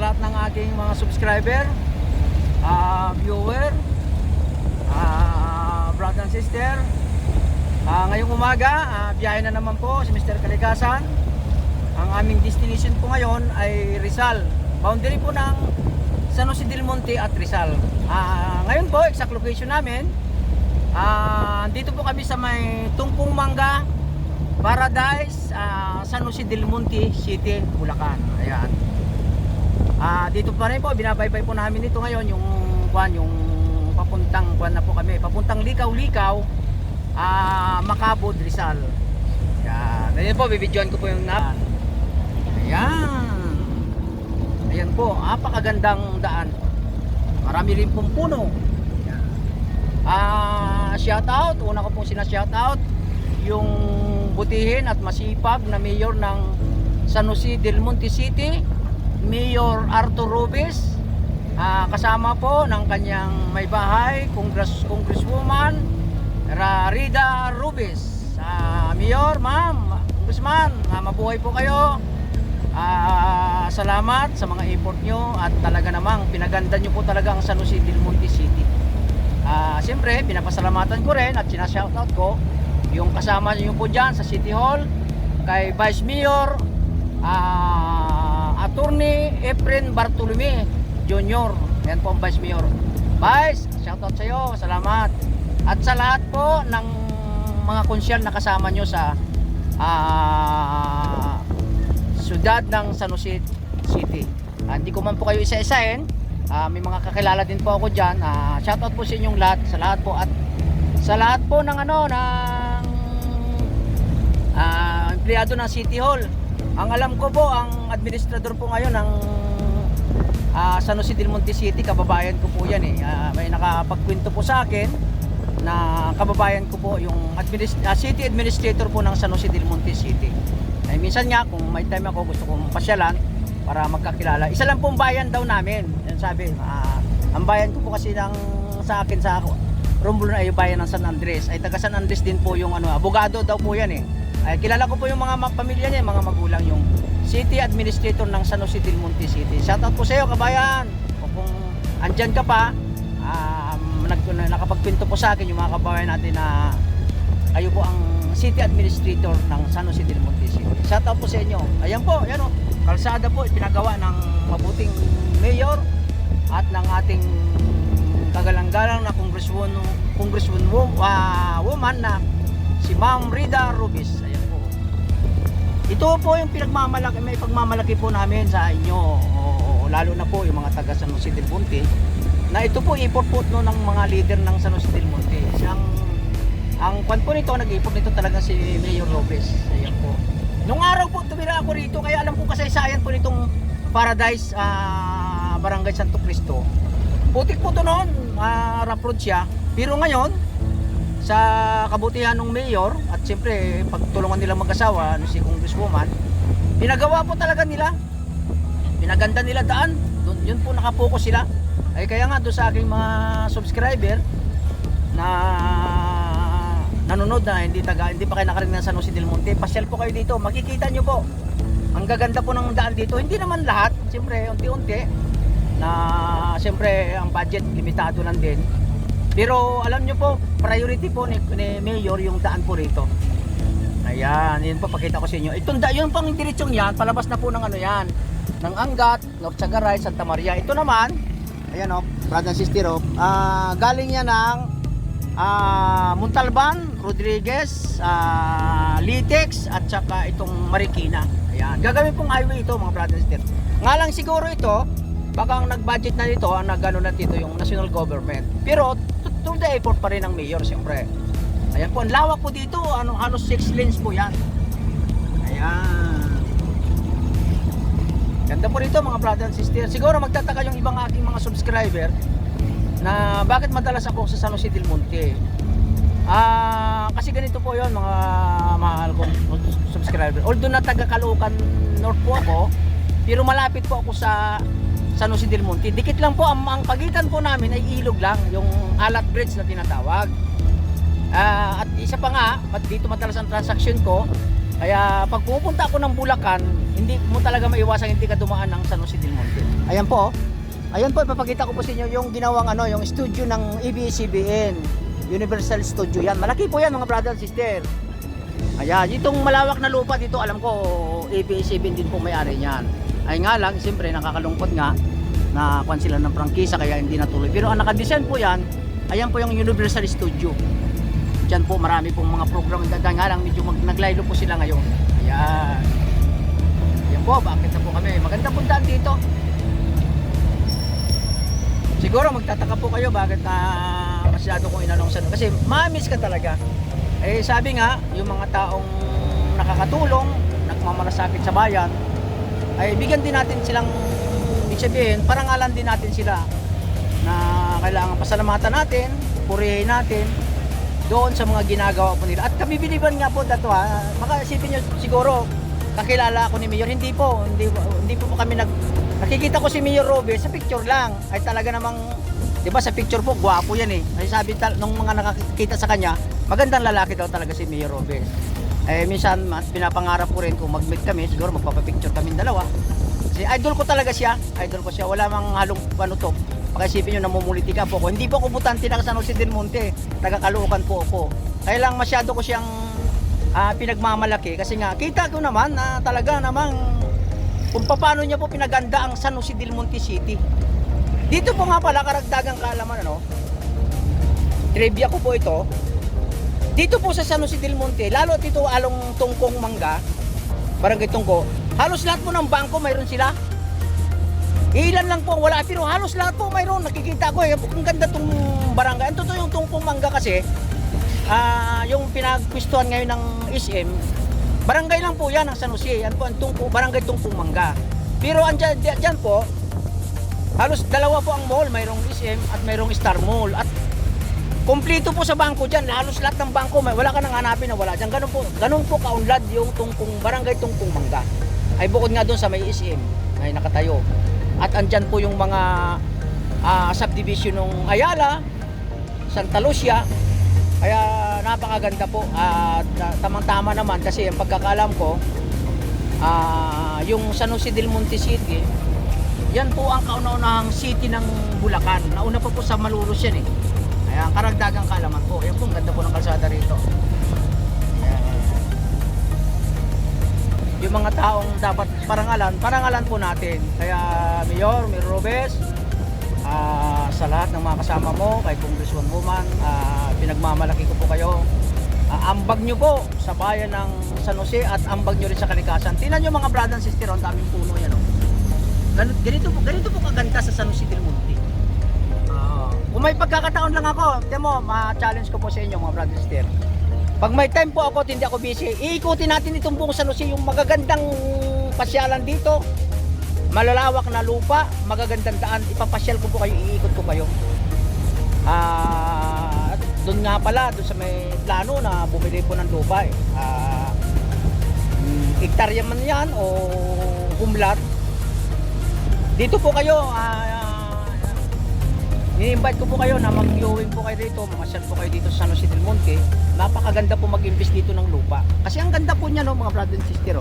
lahat ng aking mga subscriber, viewer, brother and sister. Ngayong umaga, biyahe na naman po si Mr. Kalikasan. Ang aming destination po ngayon ay Rizal. Boundary po ng San Jose del Monte at Rizal. Ngayon po, exact location namin. Dito po kami sa may Tungpong Mangga Paradise, San Jose del Monte City, Bulacan. Ayan. Dito pa rin po, binabaybay po namin ito ngayon yung papuntang na po kami, papuntang Likaw-Likaw, Macabod, Rizal. Ayan. Ayan po, bibidyoan ko po yung Ayan. Ayan po, apakagandang daan. Marami rin pong puno. Shout out, una ko pong shout out yung butihin at masipag na mayor ng San Jose del Monte City, Mayor Arthur Rubis, kasama po ng kanyang may bahay, Congresswoman Rida Rubis. Mayor, ma'am, Congressman, mabuhay po kayo. Salamat sa mga effort nyo at talaga namang pinaganda nyo po talaga ang San Jose del Monte City. Siyempre, pinapasalamatan ko rin at sinashoutout ko yung kasama nyo po dyan sa City Hall, kay Vice Mayor Attorney Efren Bartolome Jr. Yan po ang Vice Mayor. Vice, shoutout sa iyo, salamat. At sa lahat po ng mga konsyal na kasama nyo sa siyudad ng San Jose City. Hindi ko man po kayo isa-isahin. May mga kakilala din po ako dyan. Shoutout po sa inyong lahat, sa lahat po, at sa lahat po ng empleyado ng City Hall. Ang alam ko po, ang administrador po ngayon ng San Jose del Monte City, kababayan ko po yan eh. May nakapagkwento po sa akin na kababayan ko po yung city administrator po ng San Jose del Monte City. Minsan nga kung may time ako, gusto kong pasyalan para magkakilala. Isa lang pong bayan daw namin. Yan sabi, ang bayan ko po kasi sa akin sa ako, Romblon ay bayan ng San Andres. Ay taga San Andres din po yung abogado daw po yan eh. Ay kilala ko po yung mga pamilya niya, mga magulang, yung city administrator ng San Jose del Monte City. Shoutout po sa iyo, kabayan. O kung andyan ka pa, nakapagpinto po sa akin yung mga kabayan natin na kayo po ang city administrator ng San Jose del Monte City. Shoutout po sa inyo. Ayan po, yan o. Kalsada po ipinagawa ng mabuting mayor at ng ating kagalang-galang na woman na si Ma'am Rida Rubis. Ayan po. Ito po yung may pagmamalaki po namin sa inyo, lalo na po yung mga taga San Jose del Monte, na ito po i-effort po no, ng mga leader ng San Jose del Monte. Ang kwan po nito, nag-effort nito talaga si Mayor Rubis. Ayan po. Nung araw po tumira ako rito, kaya alam ko kasaysayan po nitong Paradise, Barangay Santo Cristo. Putik po ito noon, rough road siya. Pero ngayon, sa kabutihan ng mayor at siyempre pagtulungan nila mag-asawa, si Congresswoman, pinagawa po talaga nila. Pinaganda nila daan. Yun po nakapokus sila. Ay kaya nga doon sa aking mga subscriber na nanonood na hindi pa kayo nakarinig ng San Jose del Monte, pasyal po kayo dito, makikita nyo po ang gaganda po ng daan dito. Hindi naman lahat, siyempre unti-unti na siyempre ang budget limitado lang din, pero alam nyo po, priority po ni Mayor yung daan po rito. Ayan, yun po pakita ko sa inyo. Itong yung pang diretsong yan, palabas na po ng yan, ng Angat, North Sagaray, Santa Maria. Ito naman, ayan o, brother and sister o, galing yan ng Montalban, Rodriguez, Litex at saka itong Marikina. Ayan, gagawin pong highway ito mga brother and sister. Nga lang siguro ito, baka ang nag-budget na dito, ang nag-ano na dito yung national government. Pero to the effort pa rin ng mayor siyempre. Ayan po, ang lawak po dito, halos 6 lanes po yan. Ayan. Ganda po rito mga brother and sister. Siguro magtataka yung ibang aking mga subscriber na bakit madalas ako sa San Jose del Monte. Kasi ganito po yon mga mahal kong subscriber. Although na taga Caloocan North po ako, pero malapit po ako sa San Jose del Monte. Dikit lang po, ang pagitan po namin ay ilog lang, yung Alat Bridge na tinatawag. At isa pa nga, dito madalas ang transaction ko, Kaya pag pupunta ako ng Bulacan, hindi mo talaga maiwasan hindi ka dumaan ng San Jose del Monte. Ayan po. Ayan po, ipapakita ko po sa inyo yung ginawang yung studio ng ABS-CBN. Universal Studio yan. Malaki po yan mga brother and sister. Ayan, itong malawak na lupa dito, alam ko ABS-CBN din po may-ari niyan. Ay nga lang, siyempre nakakalungkot nga na kuwan sila ng prangkisa kaya hindi natuloy. Pero ang nakadesign po yan, ayan po yung Universal Studio. Diyan po marami pong mga program. Dahil nga lang medyo naglaylo po sila ngayon. Ayan. Ayan po, bakit na po kami. Maganda po daan dito. Siguro magtataka po kayo bakit masyado kong inanongsan. Kasi ma-miss ka talaga. Eh sabi nga, yung mga taong nakakatulong, nagmamalasakit sa bayan, ay bigyan din natin silang, ibig sabihin, parangalan din natin sila na kailangan pasalamatan natin, purihin natin doon sa mga ginagawa po nila. At kabibiliban nga po dato makasipin nyo siguro kakilala ako ni Mayor. Hindi po kami nakikita ko si Mayor Robes sa picture lang. Ay talaga namang, di ba sa picture po gwapo yan eh. Ay sabi nung mga nakakita sa kanya, magandang lalaki daw talaga si Mayor Robes. Eh minsan pinapangarap ko rin kung mag-meet kami, siguro magpapapicture kami dalawa. Kasi idol ko talaga siya, wala mang halong to. Pakisipin nyo, namumuliti ka po ako. Hindi po ako butante ng San Jose del Monte, taga Caloocan po ako. Kaya lang masyado ko siyang pinagmamalaki kasi nga kita ko naman na talaga namang kung paano niya po pinaganda ang San Jose del Monte City. Dito po nga pala karagdagang kaalaman trivia ko po ito. Dito po sa San Jose del Monte, lalo dito along Tungkong Mangga, Barangay Tungko, halos lahat po ng bangko mayroon sila. Ilan lang po wala, pero halos lahat po mayroon. Nakikita ko ang ganda tong barangay. Ang totoo yung Tungkong Mangga kasi yung pinagpwistuhan ngayon ng SM, barangay lang po yan ang San Jose. Yan po ang barangay Tungkong Mangga. Pero dyan po, halos dalawa po ang mall. Mayroong SM at mayroong Star Mall. At kompleto po sa bangko dyan. Halos lahat ng bangko, wala ka nang hanapin na wala dyan. Ganun po kaunlad yung barangay Tungkong Mangga. Ay bukod nga doon sa may SM ay nakatayo. At andyan po yung mga subdivision ng Ayala, Santa Lucia. Kaya napakaganda po. At tamang-tama naman kasi ang pagkakaalam ko, yung San Jose del Monte City, yan po ang kauna-unahang city ng Bulacan. Nauna pa po sa Malolos yan eh. Kaya ang karagdagang kaalaman po. Yan po, ang ganda po ng kalsada rito. Yung mga taong dapat parangalan po natin. Kaya Mayor Robes, sa lahat ng mga kasama mo, kay Congresswoman, pinagmamalaki ko po kayo. Ambag nyo po sa bayan ng San Jose at ambag nyo rin sa kalikasan. Tingnan nyo mga brother and sister, ang daming puno yan. Ganito po kaganda sa San Jose del Monte. Kung may pagkakataon lang ako, tiyan mo, ma-challenge ko po sa inyo mga brother and sister. Pag may time po ako, hindi ako busy, iikutin natin itong buong San Jose, yung magagandang pasyalan dito, malalawak na lupa, magagandang daan, ipapasyal ko po kayo, iikot ko kayo. Doon nga pala, doon sa may plano na bumili po ng lupa hektarya man yan o humlat, dito po kayo, i-invite ko po kayo na mag-viewing po kayo dito, mamasyal po kayo dito sa San Jose del Monte. Napakaganda po mag-invest dito ng lupa. Kasi ang ganda po niya mga brother and sister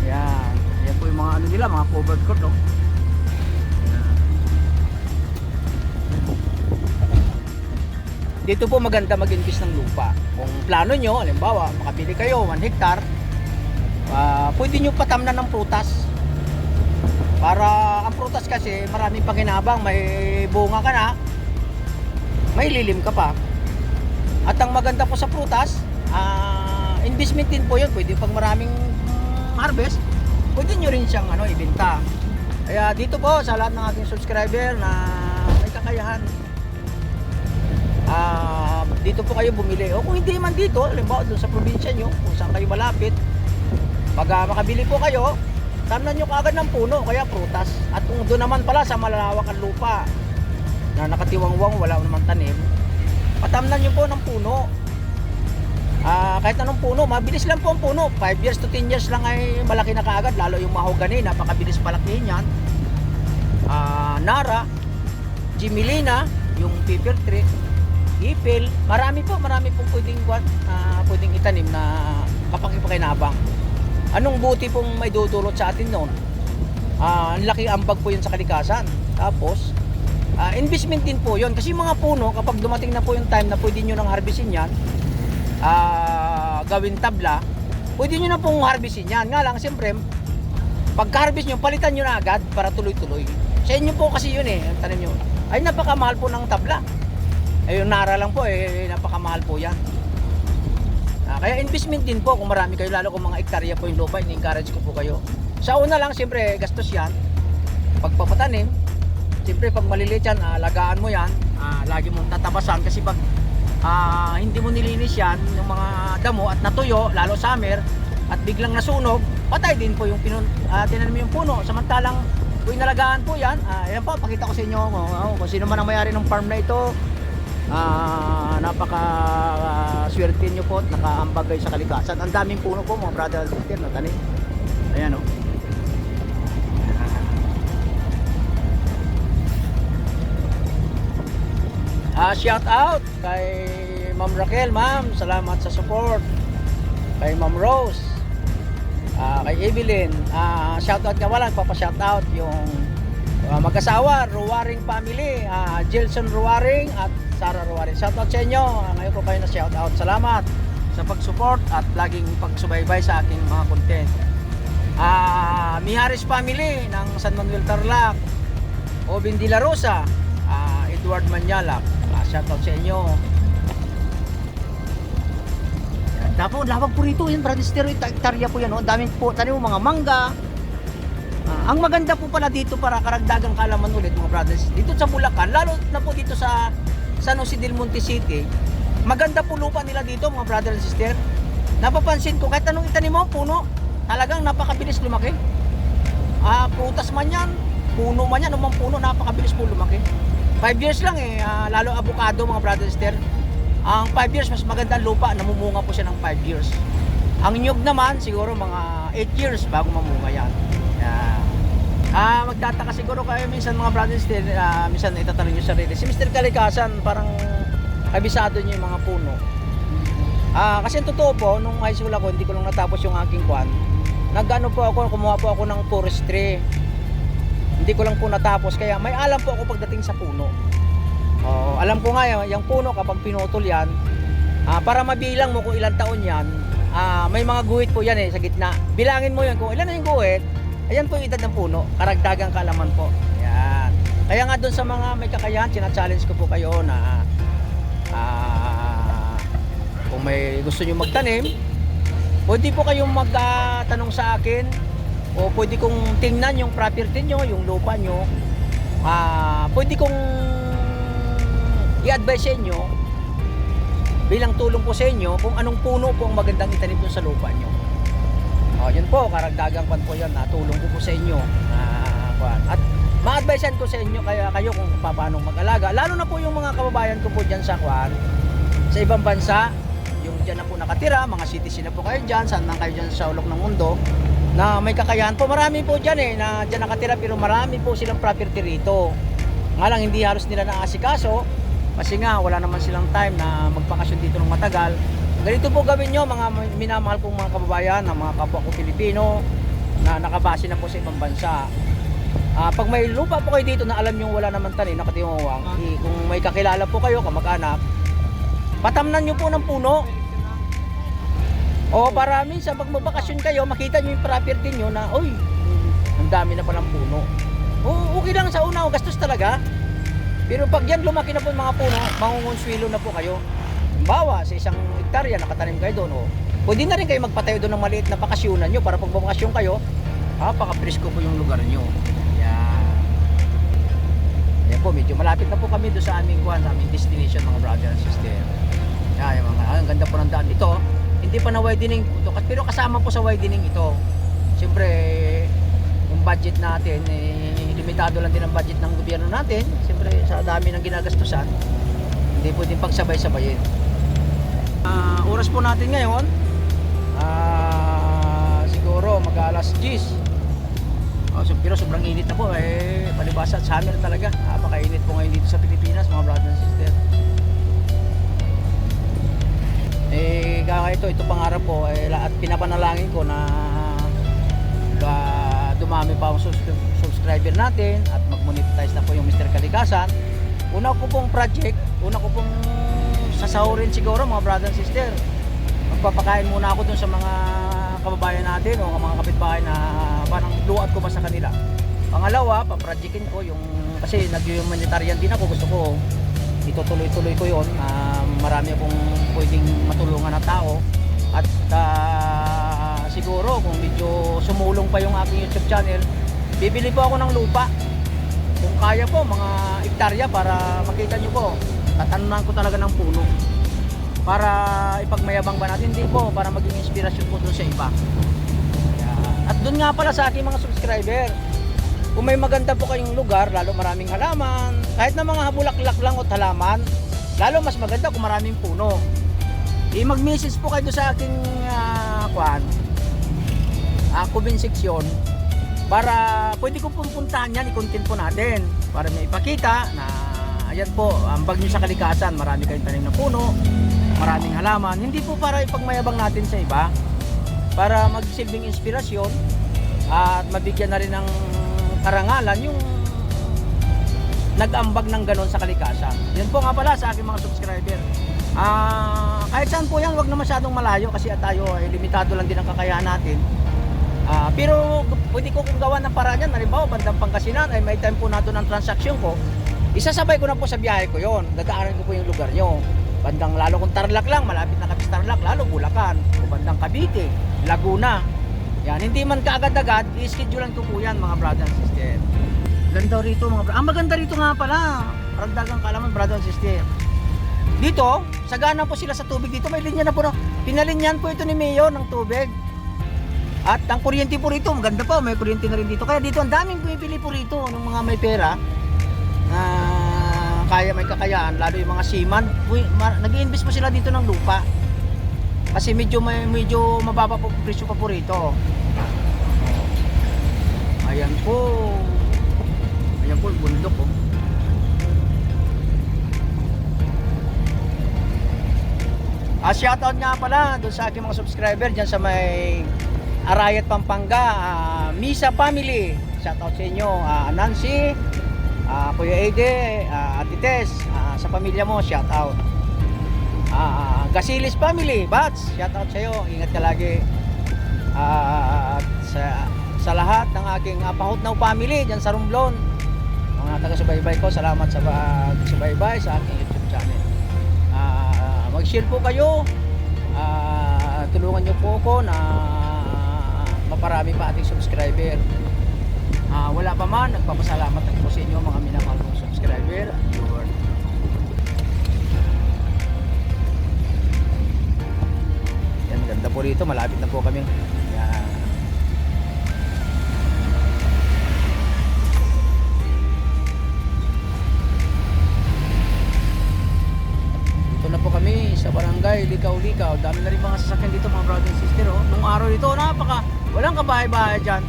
Yan. Yan po yung mga nila, mga covered court Dito po maganda mag-invest ng lupa. Kung plano nyo, halimbawa, makabili kayo 1 hektar, pwede nyo patamnan ng prutas. Para ang prutas kasi maraming pakinabang, may bunga ka na, may lilim ka pa. At ang maganda po sa prutas, investment din po yun. Pwede pag maraming harvest, pwede nyo rin siyang ibenta. Kaya dito po sa lahat ng ating subscriber na may kakayahan, dito po kayo bumili. O kung hindi man dito, halimbawa doon sa probinsya nyo, kung saan kayo malapit, pag makabili po kayo, tamnan nyo kaagad ng puno, kaya prutas. At kung doon naman pala sa malalawak ang lupa na nakatiwangwang, wala naman tanim, patamnan nyo po ng puno. Kahit anong puno, mabilis lang po ang puno. 5 years to 10 years lang ay malaki na kaagad. Lalo yung mahogany, napakabilis palakihin yan. Nara, Jimilina, yung pepper tree, ipil, marami pong pwedeng itanim na kapakipakinabang. Anong buti pong may dudulot sa atin noon? Ang laki ambag po yun sa kalikasan. Tapos, investment din po yun. Kasi yung mga puno, kapag dumating na po yung time na pwede nyo nang harvestin yan, gawin tabla, pwede nyo na pong harvestin yan. Nga lang, siyempre, pagka-harvest nyo, palitan nyo na agad para tuloy-tuloy. Sa inyo po kasi yun ang tanim nyo. Ay, napakamahal po ng tabla. Ay, yung nara lang po, napakamahal po yan. Kaya investment din po kung marami kayo, lalo kung mga hektarya po yung lupa, in-encourage ko po kayo. Sa una lang, siyempre, gastos yan. Pagpapatanim, siyempre, pag maliliit yan, alagaan mo yan, lagi mong tatabasan kasi pag hindi mo nilinis yan, yung mga damo at natuyo, lalo summer, at biglang nasunog, patay din po yung tinanim mo yung puno. Samantalang, kung inalagaan po yan, yan po, pakita ko sa inyo kung sino man ang may-ari ng farm na ito. Napaka swerte nyo po at nakaambag kayo sa kalikasan. Ang daming puno po mga brother and sister na tanim. Ayan o. Shout out kay Ma'am Raquel, ma'am, salamat sa support. Kay Ma'am Rose, kay Evelyn, shout out ka wala, nagpapa-shout out yung mag-asawa, Ruwaring family, Jilson Ruwaring at Sarah Ruwaring. Shout out sa inyo. Ngayon ko kayo na shout out. Salamat sa pag-support at laging pagsubaybay sa aking mga content. Miharis family ng San Manuel Tarlac, Obin de la Rosa, Edward Manyalak, shout out sa inyo. Tapos lawag po rito yan, brother sister, hektarya po yan, ang daming po tanim mga mangga. Ang maganda po pala dito para karagdagang kaalaman ulit mga brothers, dito sa Bulacan, lalo na po dito sa San Jose del Monte City, maganda po lupa nila dito mga brother and sister. Napapansin ko kahit anong itanim mo, puno, talagang napakabilis lumaki. Prutas man yan, puno man yan, anumang puno, napakabilis po lumaki. 5 years lang lalo avocado mga brother and sister. Ang 5 years, mas maganda ang lupa, namumunga po siya ng 5 years. Ang nyug naman, siguro mga 8 years bago mamunga yan. Magtataka siguro kayo minsan mga brothers and sisters, minsan itatanong nyo sarili, si Mr. Kalikasan parang kabisado nyo yung mga puno. Kasi ang totoo po, nung high school ako, hindi ko lang natapos yung aking kwan. Kumuha po ako ng forestry. Hindi ko lang po natapos, kaya may alam po ako pagdating sa puno. Alam ko nga yung puno kapag pinutol yan, para mabilang mo kung ilang taon yan, may mga guhit po yan sa gitna. Bilangin mo yan kung ilan na yung guhit. Ayan po yung edad ng puno, karagdagang kaalaman po. Ayan. Kaya nga doon sa mga may kakayahan, challenge ko po kayo na kung may gusto nyo magtanim, pwede po kayong magtanong sa akin o pwede kong tingnan yung property nyo, yung lupa nyo. Pwede kong i-advise sa inyo bilang tulong po sa inyo kung anong puno po ang magandang itanim doon sa lupa nyo. Yun po, karagdagang pan po yan, natulong ko po sa inyo. At ma-advisean ko sa inyo kayo kung paano mag-alaga. Lalo na po yung mga kababayan ko po dyan sa ibang bansa, yung dyan na po nakatira, mga citizen na po kayo dyan, saan man kayo dyan sa ulok ng mundo, na may kakayahan po. Marami po dyan na dyan nakatira, pero marami po silang property rito. Nga lang, hindi halos nila naasikaso, kasi nga, wala naman silang time na magpakasyon dito ng matagal. Ganito po gawin nyo mga minamahal kong mga kababayan, na mga kapwa ko Pilipino na nakabase na po sa ibang bansa. Pag may lupa po kayo dito na alam nyo wala naman tanim, nakatiwang, kung may kakilala po kayo, kamag-anak, patamnan nyo po ng puno. O para minsan pag magbakasyon kayo, makita nyo yung property nyo na, oy, ang dami na palang puno. Okay lang sa una, gastos talaga. Pero pag yan lumaki na po yung mga puno, mangungunswilo na po kayo. Bawa sa isang hektarya nakatanim kayo doon, pwede na rin kayo magpatayo doon ng maliit na bakasyonan nyo para pag bakasyon kayo, paka-presko po yung lugar nyo. Yan po, medyo malapit na po kami doon sa aming destination mga brother and sister. Ang ganda po ng daan ito. Hindi pa na widening ito, pero kasama po sa widening ito. Siyempre, yung budget natin, limitado lang din ang budget ng gobyerno natin. Siyempre, sa dami ng ginagastusan, hindi pwedeng pagsabay-sabayin. Oras po natin ngayon, siguro mag-alas 10. Pero sobrang init na po, palibasa at summer talaga. Napakainit po ngayon dito sa Pilipinas mga brothers and sisters. Kaya ito pangarap ko at pinapanalangin ko na dumami pa ang subscriber natin at mag-monetize na po yung Mr. Kalikasan. Una ko pong project, una ko pong sasahurin siguro mga brother and sister. Magpapakain muna ako dun sa mga kababayan natin o mga kapitbahay na parang luat ko ba sa kanila. Pangalawa, paprojectin ko yung, kasi nag-humanitarian din ako, gusto ko itutuloy-tuloy ko yon. Marami akong pwedeng matulungan na tao at siguro kung medyo sumulong pa yung aking YouTube channel, bibili po ako ng lupa kung kaya po, mga hektarya, para makita nyo po, tatanunan ko talaga ng puno para ipagmayabang ba natin, hindi po para maging inspirasyon po doon sa iba. At doon nga pala sa aking mga subscriber, kung may maganda po kayong lugar, lalo maraming halaman, kahit na mga bulaklak lang o halaman, lalo mas maganda kung maraming puno. Mag-message po kayo sa aking comment section para pwede ko pupuntahan yan, i-content po natin para may ipakita na ayan po, ambag nyo sa kalikasan, marami kayong tanim na puno, maraming halaman, hindi po para ipagmayabang natin sa iba, para magsilbing inspirasyon at mabigyan na rin ng karangalan yung nag-ambag ng ganon sa kalikasan. Yan po nga pala sa aking mga subscriber. Kahit saan po yan, wag na masyadong malayo kasi tayo ay limitado lang din ang kakayahan natin. Pero pwede ko kung gawa ng paraan yan, halimbawa bandang Pangasinan ay may time po na doon ang transaksyon ko, isasabay ko na po sa biyahe ko yon, dadaanan ko po yung lugar nyo. Bandang lalo kung Tarlac lang, malapit na kami sa Tarlac, lalo Bulacan, o bandang Cavite, Laguna. Yan, hindi man kaagad-agad, i-schedulean ko po yan mga brother and sister. Ganda rito mga brother. Maganda rito nga pala, ragdagang kaalaman brother and sister. Dito, sagana po sila sa tubig dito, may linya na po. Pinalinyan po ito ni Mayor ng tubig. At ang kuryente po rito, maganda po, may kuryente na rin dito. Kaya dito, ang daming pumipili po rito ng mga may pera. Kaya may kakayaan, lalo yung mga seaman, nag-i-invest po sila dito ng lupa. Kasi medyo mababa po presyo pa po rito. Ayan po. Ayan po, bundok po. Shoutout nga pala doon sa aking mga subscriber dyan sa may Arayat, Pampanga, Misa Family. Shoutout sa inyo, Nancy, Kuya Ede, Ate Tess, sa pamilya mo, shoutout. Gasilis Family, Bats, shoutout sa iyo, ingat ka lagi. Sa lahat ng aking Pahutnaw family dyan sa Romblon, mga taga-subaybay ko, salamat sa subaybay sa aking YouTube channel. Mag-share po kayo, tulungan nyo po ako na maparami pa ating subscriber. Wala pa man, nagpapasalamat ako sa inyo mga minamahal kong subscriber at viewer. Yan, ganda po rito, malapit na po kami. Yan. Dito na po kami sa barangay Likaw-Likaw. Dami na rin mga sasakyan dito mga brother and sister. Nung araw dito, walang kabahay-bahay dyan.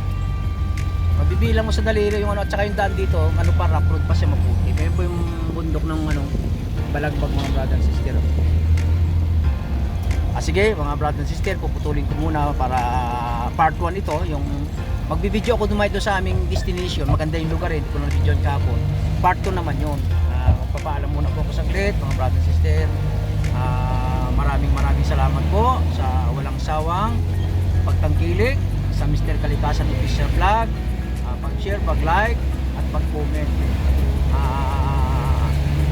Mabibilang mo sa daliri yung at saka yung daan dito, pa rough road pa siya, maputi. Mayroon po yung bundok ng Balagbag mga brother and sister. Sige mga brother and sister, puputulin ko muna para part 1 ito, yung magbibideo ako dumay doon sa aming destination. Maganda yung lugar, hindi ko na video kahapon. Part 2 naman yun. Magpapaalam muna po ako saglit mga brother and sister. Maraming salamat po sa walang sawang pagtangkilik sa Mr. Kalikasan Official Vlog, pag-share, pag-like at pag-comment.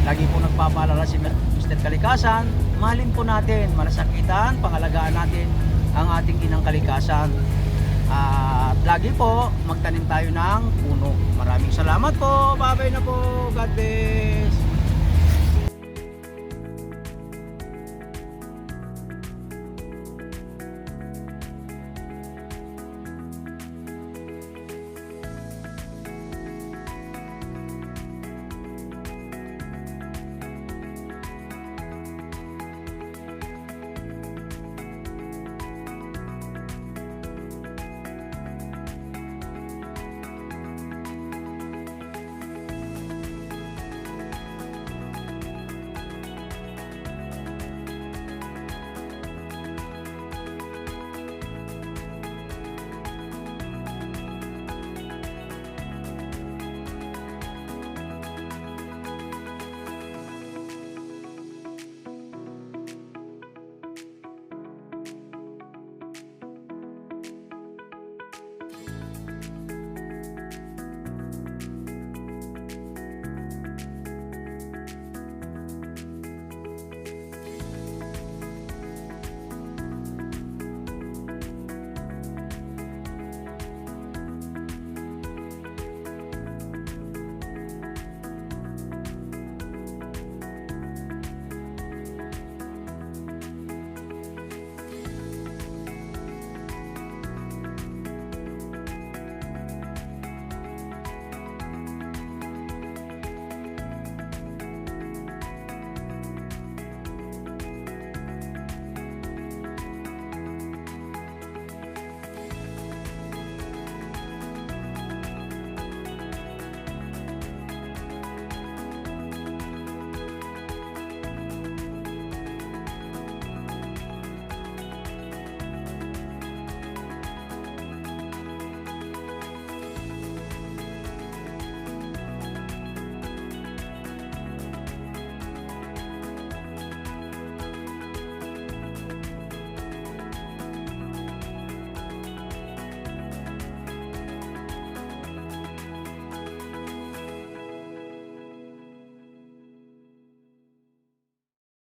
Lagi po nagpapaalala si Mr. Kalikasan, mahalin po natin, malasakitan, pangalagaan natin ang ating inang kalikasan. At lagi po magtanim tayo ng puno. Maraming salamat po, bye bye na po, God bless.